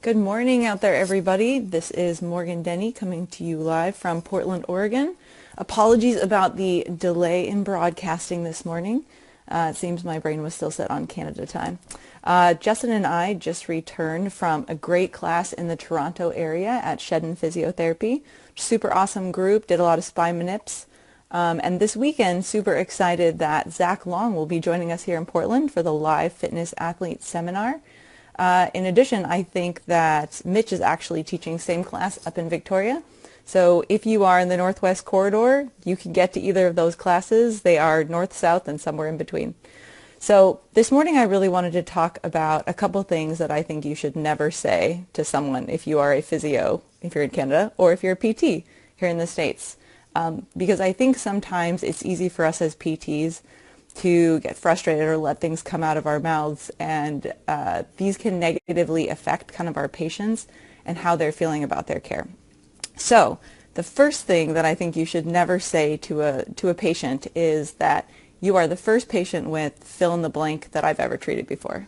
Good morning out there, everybody. This is Morgan Denny coming to you live from Portland, Oregon. Apologies about the delay in broadcasting this morning. It seems my brain was still set on Canada time. Justin and I just returned from a great class in the Toronto area at Shedden Physiotherapy. Super awesome group, did a lot of spine manips. And this weekend, super excited that Zach Long will be joining us here in Portland for the live fitness athlete seminar. In addition, I think that Mitch is actually teaching same class up in Victoria. So if you are in the Northwest Corridor, you can get to either of those classes. They are north, south, and somewhere in between. So this morning I really wanted to talk about a couple things that I think you should never say to someone if you are a physio, if you're in Canada, or if you're a PT here in the States. Because I think sometimes it's easy for us as PTs to get frustrated or let things come out of our mouths, and these can negatively affect kind of our patients and how they're feeling about their care. So the first thing that I think you should never say to a patient is that you are the first patient with fill in the blank that I've ever treated before.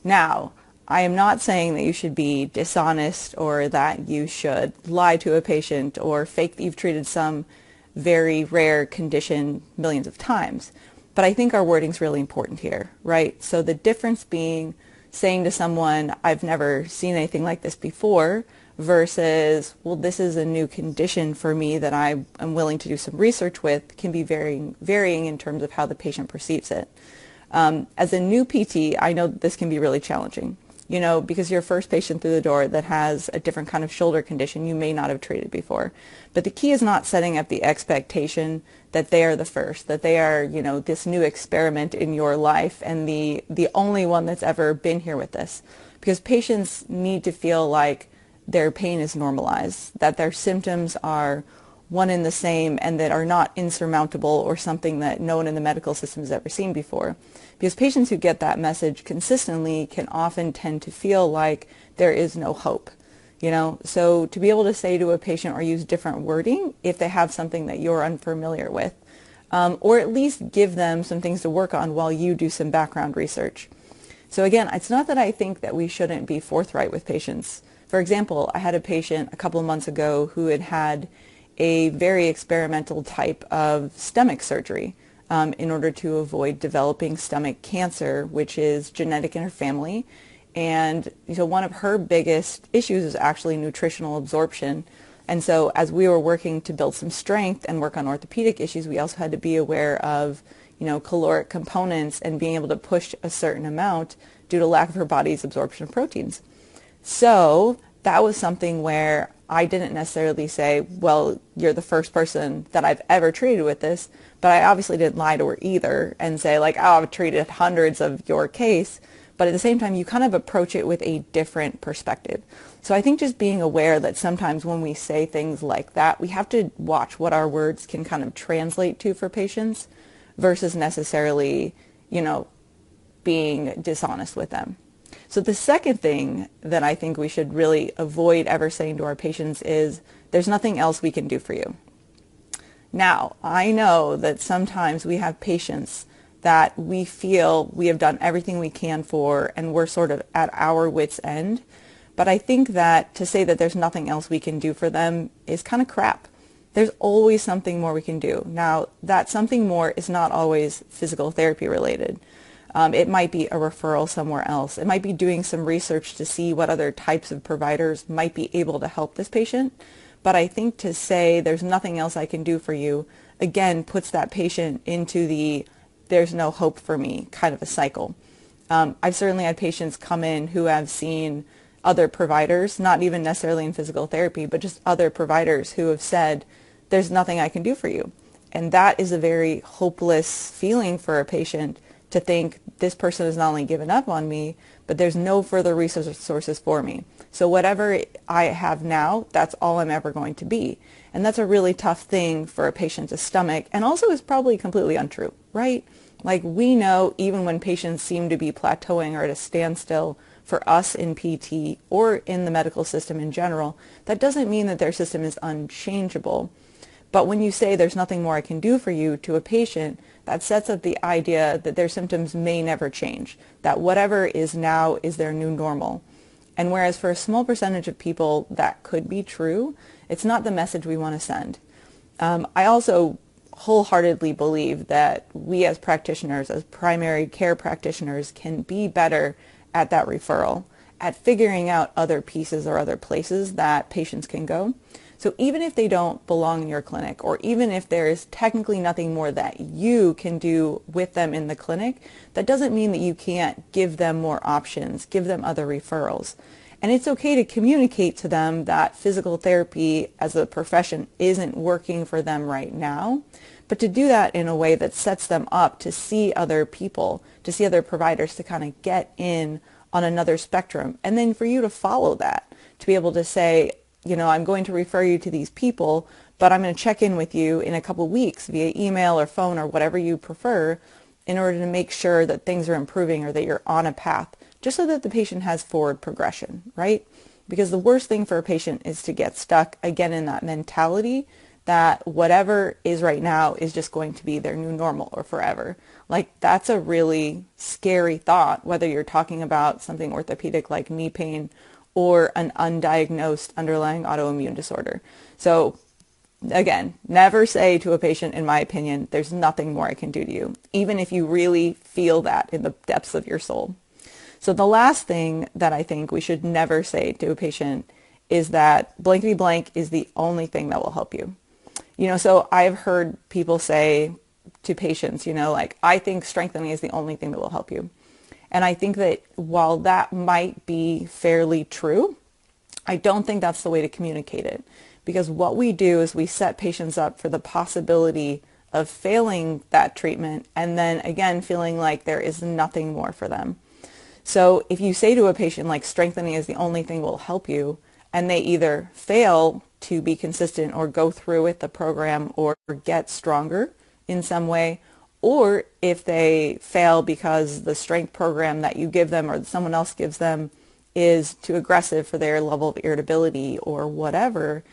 Now, I am not saying that you should be dishonest or that you should lie to a patient or fake that you've treated some very rare condition millions of times. But I think our wording's really important here, right? So the difference being saying to someone, I've never seen anything like this before, versus, well, this is a new condition for me that I am willing to do some research with, can be varying in terms of how the patient perceives it. As a new PT, I know that this can be really challenging, because you're a first patient through the door that has a different kind of shoulder condition you may not have treated before. But the key is not setting up the expectation that they are the first, that they are, this new experiment in your life and the only one that's ever been here with this. Because patients need to feel like their pain is normalized, that their symptoms are one and the same and that are not insurmountable or something that no one in the medical system has ever seen before. Because patients who get that message consistently can often tend to feel like there is no hope. So to be able to say to a patient or use different wording if they have something that you're unfamiliar with, or at least give them some things to work on while you do some background research. So again, it's not that I think that we shouldn't be forthright with patients. For example, I had a patient a couple of months ago who had a very experimental type of stomach surgery in order to avoid developing stomach cancer, which is genetic in her family. And one of her biggest issues is actually nutritional absorption. And so as we were working to build some strength and work on orthopedic issues, we also had to be aware of, caloric components and being able to push a certain amount due to lack of her body's absorption of proteins. So that was something where I didn't necessarily say, well, you're the first person that I've ever treated with this, but I obviously didn't lie to her either and say like, oh, I've treated hundreds of your case. But at the same time, you kind of approach it with a different perspective. So I think just being aware that sometimes when we say things like that, we have to watch what our words can kind of translate to for patients versus necessarily, being dishonest with them. So the second thing that I think we should really avoid ever saying to our patients is, there's nothing else we can do for you. Now, I know that sometimes we have patients that we feel we have done everything we can for and we're sort of at our wit's end. But I think that to say that there's nothing else we can do for them is kind of crap. There's always something more we can do. Now, that something more is not always physical therapy related. It might be a referral somewhere else. It might be doing some research to see what other types of providers might be able to help this patient. But I think to say there's nothing else I can do for you, again, puts that patient into the there's no hope for me kind of a cycle. I've certainly had patients come in who have seen other providers, not even necessarily in physical therapy, but just other providers who have said, there's nothing I can do for you. And that is a very hopeless feeling for a patient to think this person has not only given up on me, but there's no further resources for me. So whatever I have now, that's all I'm ever going to be. And that's a really tough thing for a patient to stomach, and also is probably completely untrue, right? Like, we know even when patients seem to be plateauing or at a standstill for us in PT or in the medical system in general, that doesn't mean that their system is unchangeable. But when you say there's nothing more I can do for you to a patient, that sets up the idea that their symptoms may never change, that whatever is now is their new normal. And whereas for a small percentage of people that could be true, it's not the message we want to send. I also wholeheartedly believe that we as practitioners, as primary care practitioners, can be better at that referral, at figuring out other pieces or other places that patients can go. So even if they don't belong in your clinic, or even if there is technically nothing more that you can do with them in the clinic, that doesn't mean that you can't give them more options, give them other referrals. And it's okay to communicate to them that physical therapy as a profession isn't working for them right now, but to do that in a way that sets them up to see other people, to see other providers, to kind of get in on another spectrum. And then for you to follow that, to be able to say, I'm going to refer you to these people, but I'm going to check in with you in a couple weeks via email or phone or whatever you prefer in order to make sure that things are improving or that you're on a path, just so that the patient has forward progression, right? Because the worst thing for a patient is to get stuck again in that mentality that whatever is right now is just going to be their new normal or forever. Like, that's a really scary thought, whether you're talking about something orthopedic like knee pain or an undiagnosed underlying autoimmune disorder. So again, never say to a patient, in my opinion, there's nothing more I can do to you, even if you really feel that in the depths of your soul. So the last thing that I think we should never say to a patient is that blankety blank is the only thing that will help you. So I've heard people say to patients, like, I think strengthening is the only thing that will help you. And I think that while that might be fairly true, I don't think that's the way to communicate it. Because what we do is we set patients up for the possibility of failing that treatment and then again feeling like there is nothing more for them. So if you say to a patient like strengthening is the only thing that will help you, and they either fail to be consistent or go through with the program or get stronger in some way, or if they fail because the strength program that you give them or someone else gives them is too aggressive for their level of irritability or whatever,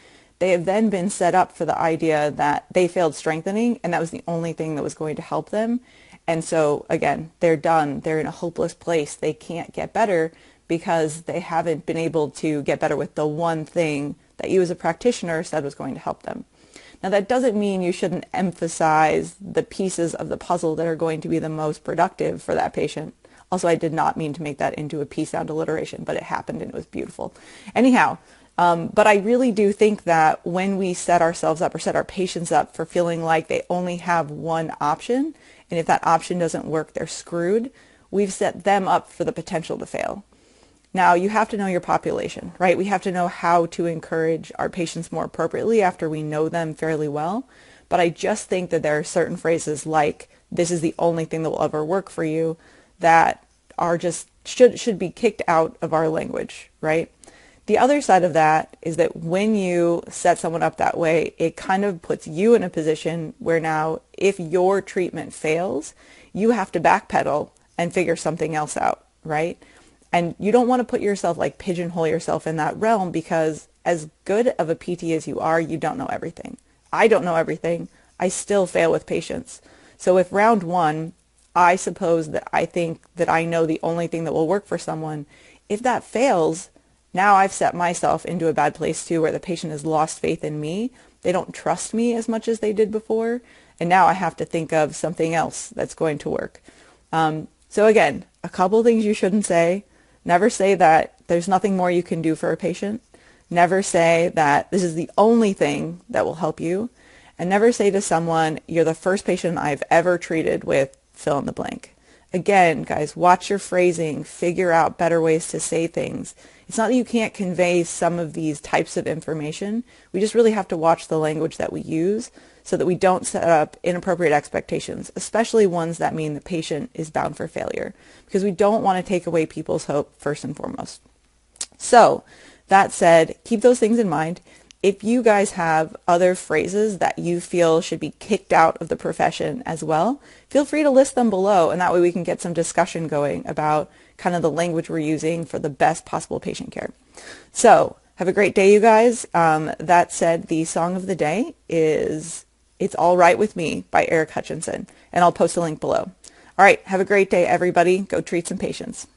they have then been set up for the idea that they failed strengthening and that was the only thing that was going to help them. And so again, they're done. They're in a hopeless place. They can't get better because they haven't been able to get better with the one thing that you as a practitioner said was going to help them. Now, that doesn't mean you shouldn't emphasize the pieces of the puzzle that are going to be the most productive for that patient. Also, I did not mean to make that into a peace sound alliteration, but it happened and it was beautiful. Anyhow, but I really do think that when we set ourselves up or set our patients up for feeling like they only have one option, and if that option doesn't work, they're screwed, we've set them up for the potential to fail. Now, you have to know your population, right? We have to know how to encourage our patients more appropriately after we know them fairly well. But I just think that there are certain phrases like, this is the only thing that will ever work for you, that are just should be kicked out of our language, right? The other side of that is that when you set someone up that way, it kind of puts you in a position where now if your treatment fails, you have to backpedal and figure something else out, right? And you don't want to put yourself, like, pigeonhole yourself in that realm, because as good of a PT as you are, you don't know everything. I don't know everything. I still fail with patients. So if round one, I suppose that I think that I know the only thing that will work for someone, if that fails, now I've set myself into a bad place too, where the patient has lost faith in me. They don't trust me as much as they did before. And now I have to think of something else that's going to work. So again, a couple things you shouldn't say. Never say that there's nothing more you can do for a patient. Never say that this is the only thing that will help you. And never say to someone, you're the first patient I've ever treated with fill in the blank. Again, guys, watch your phrasing, figure out better ways to say things. It's not that you can't convey some of these types of information. We just really have to watch the language that we use so that we don't set up inappropriate expectations, especially ones that mean the patient is bound for failure, because we don't want to take away people's hope first and foremost. So that said, keep those things in mind. If you guys have other phrases that you feel should be kicked out of the profession as well, feel free to list them below, and that way we can get some discussion going about kind of the language we're using for the best possible patient care. So have a great day, you guys. That said, the song of the day is It's All Right With Me by Eric Hutchinson, and I'll post a link below. All right, have a great day, everybody. Go treat some patients.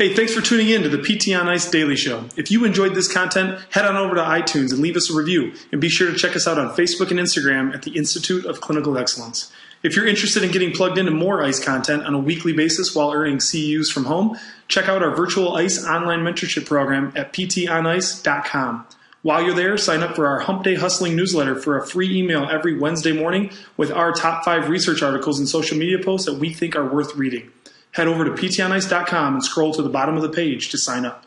Hey, thanks for tuning in to the PT on Ice Daily Show. If you enjoyed this content, head on over to iTunes and leave us a review. And be sure to check us out on Facebook and Instagram at the Institute of Clinical Excellence. If you're interested in getting plugged into more ICE content on a weekly basis while earning CEUs from home, check out our virtual ICE online mentorship program at ptonice.com. While you're there, sign up for our Hump Day Hustling newsletter for a free email every Wednesday morning with our top 5 research articles and social media posts that we think are worth reading. Head over to ptonice.com and scroll to the bottom of the page to sign up.